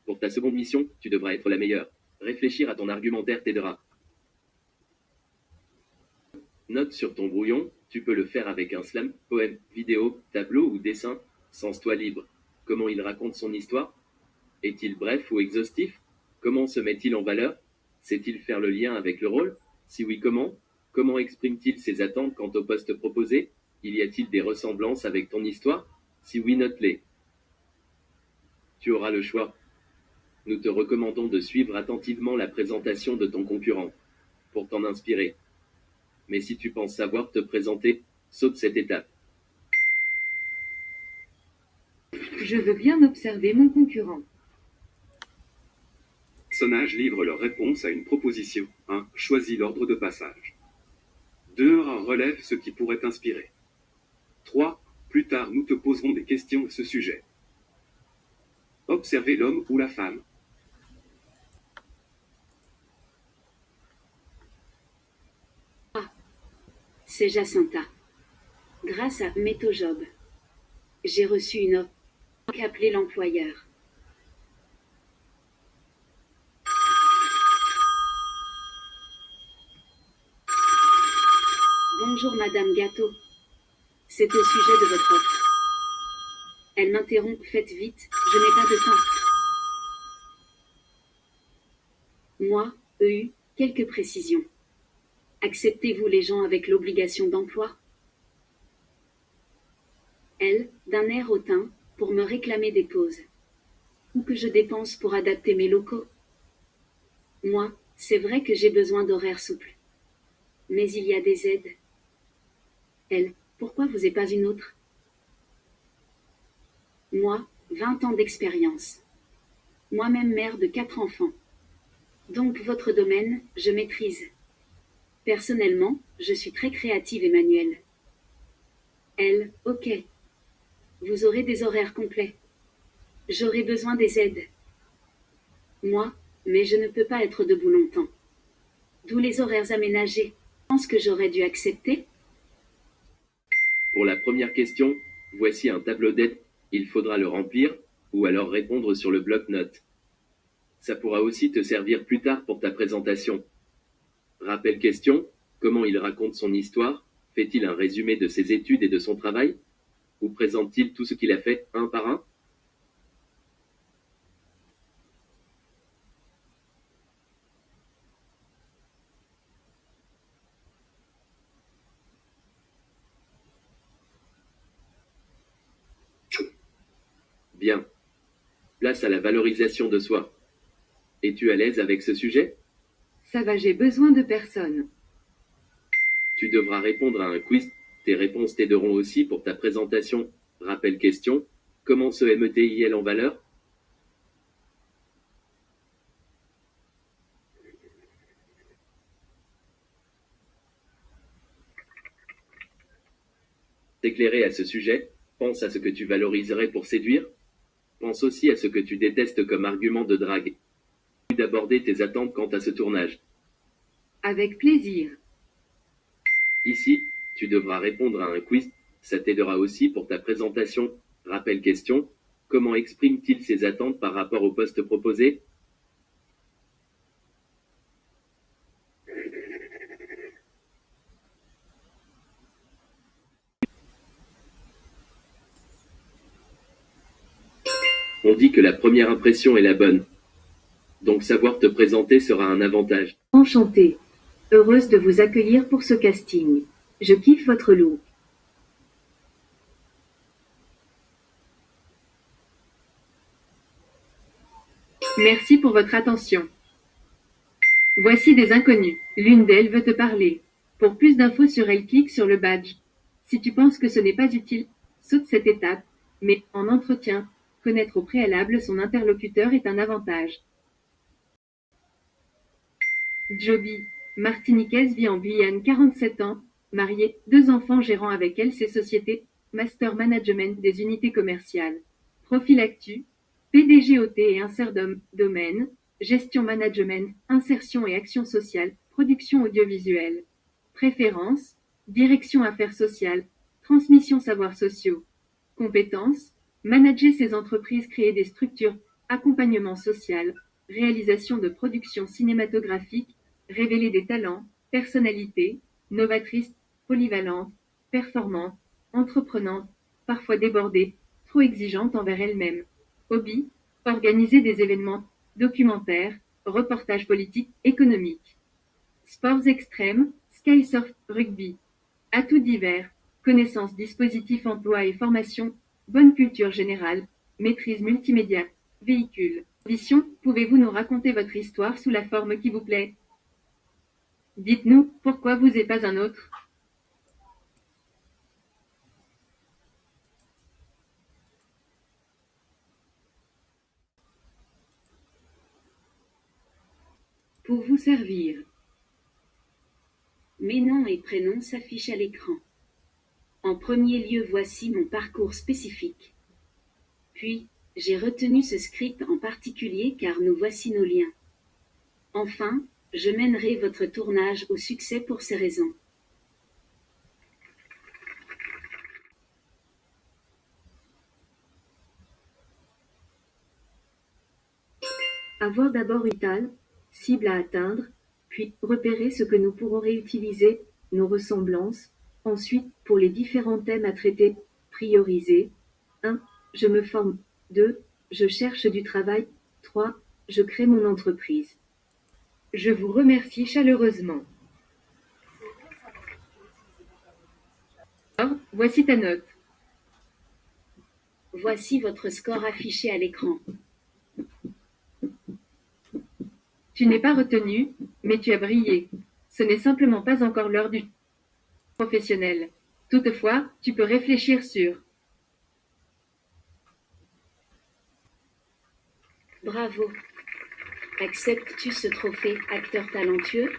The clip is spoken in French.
Pour ta seconde mission, tu devras être la meilleure. Réfléchir à ton argumentaire t'aidera. Note sur ton brouillon, tu peux le faire avec un slam, poème, vidéo, tableau ou dessin. Sens-toi libre. Comment il raconte son histoire? Est-il bref ou exhaustif? Comment se met-il en valeur? Sait-il faire le lien avec le rôle? Si oui, comment? Comment exprime-t-il ses attentes quant au poste proposé? Y a-t-il des ressemblances avec ton histoire? Si oui, note-les. Tu auras le choix. Nous te recommandons de suivre attentivement la présentation de ton concurrent, pour t'en inspirer. Mais si tu penses savoir te présenter, saute cette étape. Je veux bien observer mon concurrent. Personnages livrent leur réponse à une proposition. 1. Choisis l'ordre de passage. 2. Relève ce qui pourrait t'inspirer. 3. Plus tard, nous te poserons des questions à ce sujet. Observez l'homme ou la femme. C'est Jacinta. Grâce à MetoJob, j'ai reçu une offre qu'appeler l'employeur. Bonjour Madame Gâteau. C'est au sujet de votre offre. Elle m'interrompt, faites vite, je n'ai pas de temps. Moi, quelques précisions. Acceptez-vous les gens avec l'obligation d'emploi? Elle, d'un air hautain, pour me réclamer des pauses. Ou que je dépense pour adapter mes locaux. Moi, c'est vrai que j'ai besoin d'horaires souples. Mais il y a des aides. Elle, pourquoi vous n'êtes pas une autre? Moi, 20 ans d'expérience. Moi-même mère de 4 enfants. Donc votre domaine, je maîtrise. Personnellement, je suis très créative et manuelle. Elle, ok. Vous aurez des horaires complets. J'aurai besoin des aides. Moi, mais je ne peux pas être debout longtemps. D'où les horaires aménagés. Je pense que j'aurais dû accepter. Pour la première question, voici un tableau d'aide. Il faudra le remplir, ou alors répondre sur le bloc-notes. Ça pourra aussi te servir plus tard pour ta présentation. Rappel question, comment il raconte son histoire? Fait-il un résumé de ses études et de son travail? Ou présente-t-il tout ce qu'il a fait, un par un? Bien. Place à la valorisation de soi. Es-tu à l'aise avec ce sujet? Ça va, j'ai besoin de personne. Tu devras répondre à un quiz. Tes réponses t'aideront aussi pour ta présentation. Rappel question, comment se met-il en valeur? T'éclairer à ce sujet, pense à ce que tu valoriserais pour séduire. Pense aussi à ce que tu détestes comme argument de drague. D'aborder tes attentes quant à ce tournage. Avec plaisir. Ici, tu devras répondre à un quiz. Ça t'aidera aussi pour ta présentation. Rappel question, comment exprime-t-il ses attentes par rapport au poste proposé? On dit que la première impression est la bonne. Donc savoir te présenter sera un avantage. Enchantée. Heureuse de vous accueillir pour ce casting. Je kiffe votre look. Merci pour votre attention. Voici des inconnus. L'une d'elles veut te parler. Pour plus d'infos sur elle, clique sur le badge. Si tu penses que ce n'est pas utile, saute cette étape. Mais en entretien, connaître au préalable son interlocuteur est un avantage. Joby, martiniquaise, vit en Guyane, 47 ans, mariée, 2 enfants, gérant avec elle ses sociétés, Master Management des unités commerciales. Profil actu, PDG OT et insert domaine, gestion management, insertion et action sociale, production audiovisuelle. Préférence, direction affaires sociales, transmission savoirs sociaux. Compétences, manager ses entreprises, créer des structures accompagnement social, réalisation de productions cinématographiques, révéler des talents, personnalités, novatrices, polyvalentes, performantes, entreprenantes, parfois débordées, trop exigeantes envers elles-mêmes. Hobby, organiser des événements, documentaires, reportages politiques, économiques. Sports extrêmes, skysurf, rugby. Atouts divers, connaissances, dispositifs, emploi et formation, bonne culture générale, maîtrise multimédia, véhicule. Vision, pouvez-vous nous raconter votre histoire sous la forme qui vous plaît? Dites-nous pourquoi vous et pas un autre. Pour vous servir. Mes noms et prénoms s'affichent à l'écran. En premier lieu, voici mon parcours spécifique. Puis, j'ai retenu ce script en particulier car nous voici nos liens. Enfin, je mènerai votre tournage au succès pour ces raisons. Avoir d'abord une tale cible à atteindre, puis repérer ce que nous pourrons réutiliser, nos ressemblances. Ensuite, pour les différents thèmes à traiter, prioriser. 1. Je me forme. 2. Je cherche du travail. 3. Je crée mon entreprise. Je vous remercie chaleureusement. Alors, voici ta note. Voici votre score affiché à l'écran. Tu n'es pas retenu, mais tu as brillé. Ce n'est simplement pas encore l'heure du professionnel. Toutefois, tu peux réfléchir sur. Bravo. Acceptes-tu ce trophée acteur talentueux?